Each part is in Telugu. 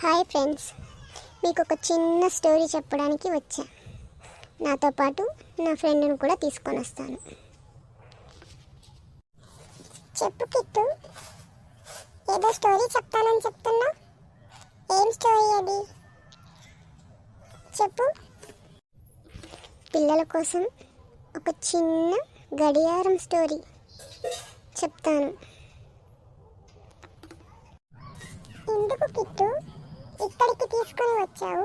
హాయ్ ఫ్రెండ్స్, మీకు ఒక చిన్న స్టోరీ చెప్పడానికి వచ్చా. నాతో పాటు నా ఫ్రెండ్ని కూడా తీసుకొని వస్తాను. చెప్పు కిట్టు, ఏదో స్టోరీ చెప్తానని చెప్తున్నా. ఏం స్టోరీ అది చెప్పు. పిల్లల కోసం ఒక చిన్న గడియారం స్టోరీ చెప్తాను. ఎందుకు కిట్టు ఇక్కడికి తీసుకొని వచ్చావు?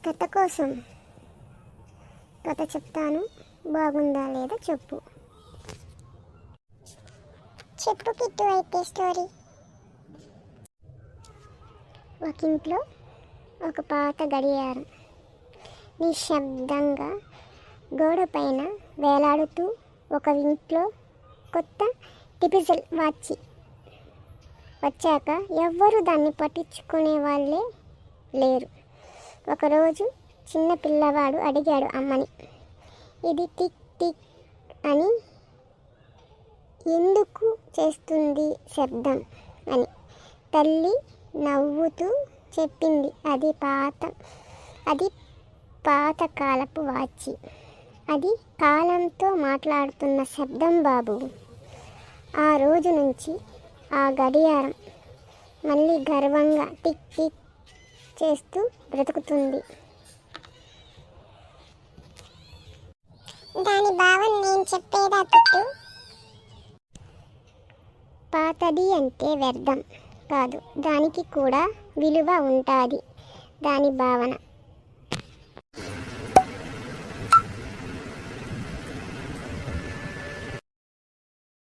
కథ కోసం. కథ చెప్తాను, బాగుందా లేదా చెప్పు. చెప్పు కిట్టు అయితే స్టోరీ. ఒక ఇంట్లో ఒక పాత గడియారం నిశ్శబ్దంగా గోడ పైన వేలాడుతూ, ఒక ఇంట్లో కొత్త డిజిటల్ వాచ్ వచ్చాక ఎవ్వరూ దాన్ని పట్టించుకునే వాళ్ళే లేరు. ఒకరోజు చిన్న పిల్లవాడు అడిగాడు అమ్మని, ఇది టిక్ టిక్ అని ఎందుకు చేస్తుంది శబ్దం అని. తల్లి నవ్వుతూ చెప్పింది, అది పాతకాలపు వాచి. అది కాలంతో మాట్లాడుతున్న శబ్దం బాబు. ఆ రోజు నుంచి ఆ గడియారం మళ్ళీ గర్వంగా టిక్ టిక్ చేస్తూ బ్రతుకుతుంది. దాని భావం నేను చెప్పేదా కిట్టు? పాతది అంటే వ్యర్థం కాదు, దానికి కూడా విలువ ఉంటుంది. దాని భావన